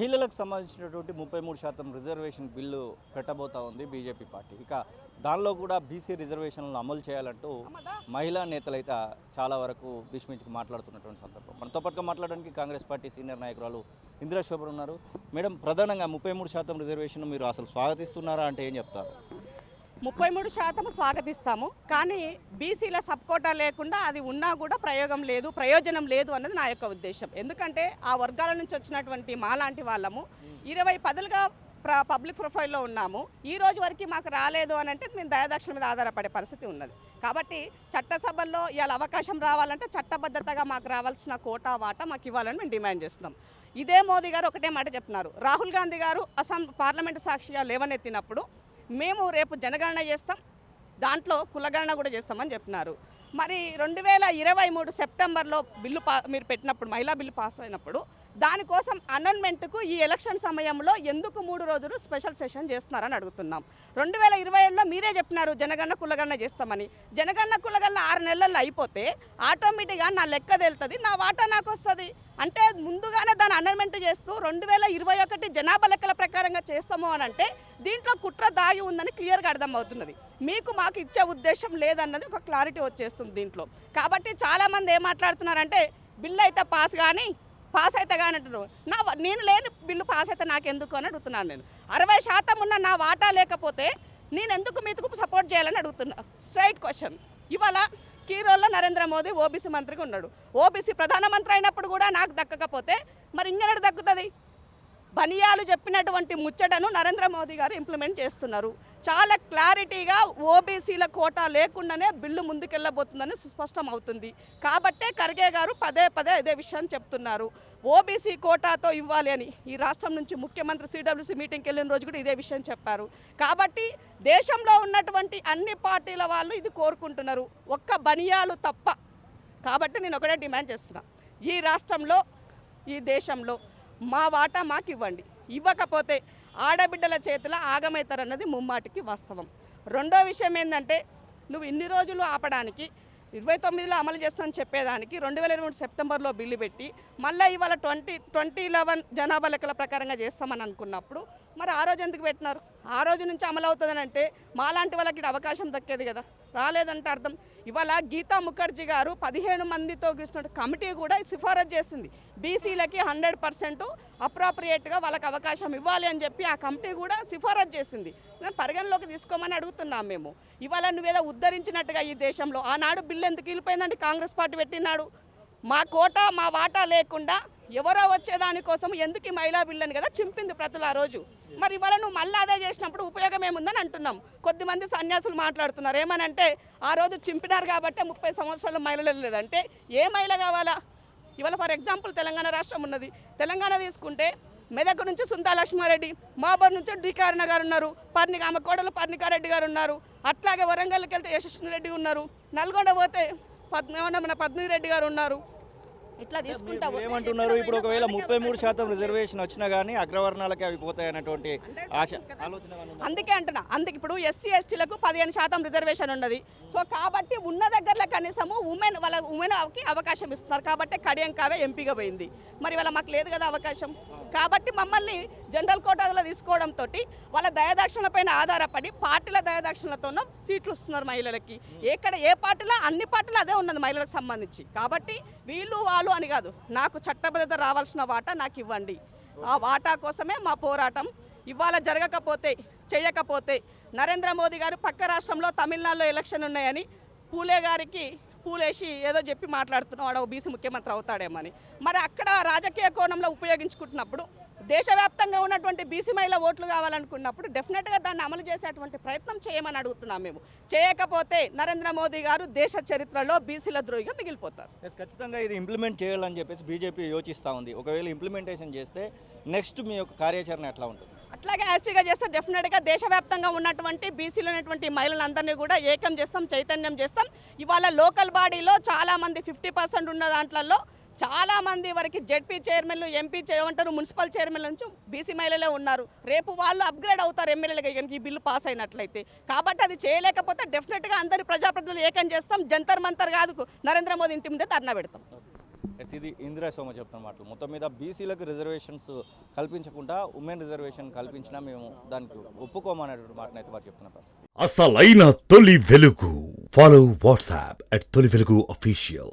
మహిళలకు సంబంధించినటువంటి 33% reservation bill పెట్టబోతా ఉంది బీజేపీ పార్టీ. ఇక దానిలో కూడా బీసీ రిజర్వేషన్లను అమలు చేయాలంటూ మహిళా నేతలైతే చాలా వరకు భీష్మించుకు మాట్లాడుతున్నటువంటి సందర్భం. మనతో పాటుగా మాట్లాడడానికి కాంగ్రెస్ పార్టీ సీనియర్ నాయకురాలు ఇందిరా శోభన్ ఉన్నారు. మేడం, ప్రధానంగా 33% రిజర్వేషన్ మీరు అసలు స్వాగతిస్తున్నారా అంటే ఏం చెప్తారు? 33% స్వాగతిస్తాము, కానీ బీసీల సబ్కోటా లేకుండా అది ఉన్నా కూడా ప్రయోజనం లేదు అన్నది నా యొక్క ఉద్దేశం. ఎందుకంటే ఆ వర్గాల నుంచి వచ్చినటువంటి మాలాంటి వాళ్ళము 20 పబ్లిక్ ప్రొఫైల్లో ఉన్నాము. ఈ రోజు వరకు మాకు రాలేదు అని అంటే మేము దయాదాక్షిణ మీద ఆధారపడే పరిస్థితి ఉన్నది. కాబట్టి చట్టసభల్లో ఇవాళ అవకాశం రావాలంటే చట్టబద్ధతగా మాకు రావాల్సిన కోటా వాటా మాకు ఇవ్వాలని మేము డిమాండ్ చేస్తున్నాం. ఇదే మోదీ గారు ఒకటే మాట చెప్తున్నారు. రాహుల్ గాంధీ గారు అసెంబ్లీ పార్లమెంటు సాక్షిగా లేవనెత్తినప్పుడు మేము రేపు జనగణన చేస్తాం, దాంట్లో కులగణన కూడా చేస్తామని చెప్తున్నారు. మరి 2023 సెప్టెంబర్లో బిల్లు మీరు పెట్టినప్పుడు, మహిళా బిల్లు పాస్ అయినప్పుడు దానికోసం అమెండ్మెంట్కు ఈ ఎలక్షన్ సమయంలో ఎందుకు 3 రోజులు స్పెషల్ సెషన్ చేస్తున్నారని అడుగుతున్నాం. 2027లో మీరే చెప్పినారు జనగణన కులగణన చేస్తామని. జనగణన కులగణన 6 నెలల్లో అయిపోతే ఆటోమేటిక్గా నా లెక్క తేలుతుంది, నా వాటా నాకు వస్తుంది. అంటే ముందుగానే దాన్ని అమెండ్మెంట్ చేస్తూ 2021 జనాభా లెక్కల ప్రకారంగా చేస్తాము అని అంటే దీంట్లో కుట్ర దాగి ఉందని క్లియర్గా అర్థమవుతున్నది. మీకు మాకు ఇచ్చే ఉద్దేశం లేదన్నది ఒక క్లారిటీ వచ్చేస్తుంది దీంట్లో. కాబట్టి చాలామంది ఏం మాట్లాడుతున్నారంటే బిల్లు అయితే పాస్ అయితే కానీ అంటున్నారు. నేను లేని బిల్లు పాస్ అయితే నాకెందుకు అని అడుగుతున్నాను. నేను 60% ఉన్న నా వాటా లేకపోతే నేను ఎందుకు మీతుకు సపోర్ట్ చేయాలని అడుగుతున్నా. Straight question. ఇవాళ కీరోల్లో నరేంద్ర మోదీ ఓబీసీ మంత్రిగా ఉన్నాడు. ఓబీసీ ప్రధానమంత్రి అయినప్పుడు కూడా నాకు దక్కకపోతే మరి ఇంకెన్నడు దక్కుతుంది? బనియాలు చెప్పినటువంటి ముచ్చటను నరేంద్ర మోదీ గారు ఇంప్లిమెంట్ చేస్తున్నారు. చాలా క్లారిటీగా ఓబీసీల కోటా లేకుండానే బిల్లు ముందుకెళ్ళబోతుందని సుస్పష్టం అవుతుంది. కాబట్టే ఖర్గే గారు పదే ఇదే విషయం చెప్తున్నారు. ఓబీసీ కోటాతో ఇవ్వాలి అని ఈ రాష్ట్రం నుంచి ముఖ్యమంత్రి సిడబ్ల్యూసీ మీటింగ్కి వెళ్ళిన రోజు కూడా ఇదే విషయం చెప్పారు. కాబట్టి దేశంలో ఉన్నటువంటి అన్ని పార్టీల వాళ్ళు ఇది కోరుకుంటున్నారు, ఒక్క బనియాలు తప్ప. కాబట్టి నేను ఒకటే డిమాండ్ చేస్తున్నా, ఈ రాష్ట్రంలో ఈ దేశంలో మా వాటా మాకు ఇవ్వండి. ఇవ్వకపోతే ఆడబిడ్డల చేతిలో ఆగమవుతారన్నది ముమ్మాటికి వాస్తవం. రెండో విషయం ఏంటంటే, నువ్వు ఇన్ని రోజులు ఆపడానికి 29లో అమలు చేస్తామని చెప్పేదానికి 2023 సెప్టెంబర్లో బిల్లు పెట్టి మళ్ళీ ఇవాళ 2011 జనాభా లెక్కల ప్రకారంగా చేస్తామని అనుకున్నప్పుడు మరి ఆ రోజు ఎందుకు పెట్టినారు? ఆ రోజు నుంచి అమలు అవుతుందని అంటే మాలాంటి వాళ్ళకి అవకాశం దక్కేది కదా. రాలేదంటే అర్థం. ఇవాళ గీతా ముఖర్జీ గారు 15 మందితో కూర్చున్న కమిటీ కూడా సిఫారసు చేసింది, బీసీలకి 100% అప్రాప్రియేట్గా వాళ్ళకి అవకాశం ఇవ్వాలి అని చెప్పి ఆ కమిటీ కూడా సిఫారసు చేసింది. పరిగణలోకి తీసుకోమని అడుగుతున్నాం మేము. ఇవాళ నువ్వేదో ఉద్ధరించినట్టుగా ఈ దేశంలో ఆనాడు బిల్లు ఎందుకు వెళ్ళిపోయిందంటే కాంగ్రెస్ పార్టీ పెట్టినాడు. మా కోటా మా వాటా లేకుండా ఎవరో వచ్చేదానికోసం ఎందుకు ఈ మహిళా బిల్లు అని కదా చింపింది ప్రతులు ఆ రోజు. మరి ఇవాళ నువ్వు మళ్ళీ అదే చేసినప్పుడు ఉపయోగం ఏముందని అంటున్నాం. కొద్దిమంది సన్యాసులు మాట్లాడుతున్నారు ఏమనంటే, ఆ రోజు చింపినారు కాబట్టి 30 సంవత్సరాల మహిళలు లేదంటే ఏ మహిళ కావాలా? ఇవాళ ఫర్ ఎగ్జాంపుల్ తెలంగాణ రాష్ట్రం ఉన్నది. తెలంగాణ తీసుకుంటే మెదక్ నుంచి సుంతా లక్ష్మారెడ్డి, మహబూబ్ నుంచి డికారణ గారు ఉన్నారు, ఆమె కోడలు పర్ణికారెడ్డి గారు ఉన్నారు. అట్లాగే వరంగల్కి వెళ్తే యశస్వి రెడ్డి ఉన్నారు, నల్గొండ పోతే మన పద్మిరెడ్డి గారు ఉన్నారు. ఇట్లా తీసుకుంటా ఏమంటున్నారు? ఇప్పుడు ఒకవేళ 33% రిజర్వేషన్ వచ్చినా కానీ అగ్రవర్ణాలకి అవి పోతాయి అన్నటువంటి ఆశ ఆలోచన. అందుకే అంటున్నా, అందుకే ఇప్పుడు ఎస్సీ ఎస్టీలకు 15% రిజర్వేషన్ ఉన్నది. సో కాబట్టి ఉన్న దగ్గరలో కనీసము ఉమెన్కి అవకాశం ఇస్తున్నారు. కాబట్టి కడియం కావే ఎంపీగా పోయింది. మరి వాళ్ళ మాకు లేదు కదా అవకాశం. కాబట్టి మమ్మల్ని జనరల్ కోటాలో తీసుకోవడంతో వాళ్ళ దయాదాక్షిణ పైన ఆధారపడి పార్టీల దయాదాక్షిణలతోనూ సీట్లు ఇస్తున్నారు మహిళలకి. ఏ పార్టీలో అన్ని పార్టీలు అదే ఉన్నది మహిళలకు సంబంధించి. కాబట్టి వీళ్ళు వాళ్ళు అని కాదు, నాకు చట్టబద్ధత రావాల్సిన వాటా నాకు ఇవ్వండి. ఆ వాటా కోసమే మా పోరాటం. ఇవాళ చేయకపోతే నరేంద్ర మోదీ గారు పక్క రాష్ట్రంలో తమిళనాడులో ఎలక్షన్ ఉన్నాయని పూలేసి ఏదో చెప్పి మాట్లాడుతున్నాడు, బీసీ ముఖ్యమంత్రి అవుతాడేమని. మరి అక్కడ రాజకీయ కోణంలో ఉపయోగించుకుంటున్నప్పుడు దేశవ్యాప్తంగా ఉన్నటువంటి బీసీ మహిళ ఓట్లు కావాలనుకున్నప్పుడు డెఫినెట్గా దాన్ని అమలు చేసేటువంటి ప్రయత్నం చేయమని అడుగుతున్నాం మేము. చేయకపోతే నరేంద్ర మోదీ గారు దేశ చరిత్రలో బీసీల ద్రోహిగా మిగిలిపోతారు. ఖచ్చితంగా ఇది ఇంప్లిమెంట్ చేయాలని చెప్పేసి బీజేపీ యోచిస్తూ ఉంది. ఒకవేళ ఇంప్లిమెంటేషన్ చేస్తే నెక్స్ట్ మీ యొక్క కార్యాచరణ ఎట్లా ఉంటుంది? అట్లాగే యాస్టీగా చేస్తే డెఫినెట్గా దేశవ్యాప్తంగా ఉన్నటువంటి బీసీలో ఉన్నటువంటి మహిళలందరినీ కూడా ఏకం చేస్తాం, చైతన్యం చేస్తాం. ఇవాళ లోకల్ బాడీలో చాలామంది 50% ఉన్న దాంట్లో చాలామంది వరకు జెడ్పీ చైర్మన్లు, ఎంపీ చేయమంటారు, మున్సిపల్ చైర్మన్ల నుంచి బీసీ మహిళలే ఉన్నారు. రేపు వాళ్ళు అప్గ్రేడ్ అవుతారు ఎమ్మెల్యేలుగా ఈ బిల్లు పాస్ అయినట్లయితే. కాబట్టి అది చేయలేకపోతే డెఫినెట్గా అందరి ప్రజాప్రతినిధులు ఏకం చేస్తాం. జంతర్ మంతర్ కాదు, నరేంద్ర మోదీ ఇంటి ముందే ధర్నా పెడతాం. ఇది ఇందిరా సోమ చెప్తున్న మాటలు. మొత్తం మీద బీసీలకు రిజర్వేషన్స్ కల్పించకుండా ఉమెన్ రిజర్వేషన్ కల్పించినా మేము దానికి ఒప్పుకోమనేటువంటి మాటను అయితే వారు చెప్తున్న పరిస్థితి. అసలైన తొలి వెలుగు. ఫాలో వాట్సాప్ @తొలి వెలుగు అఫీషియల్.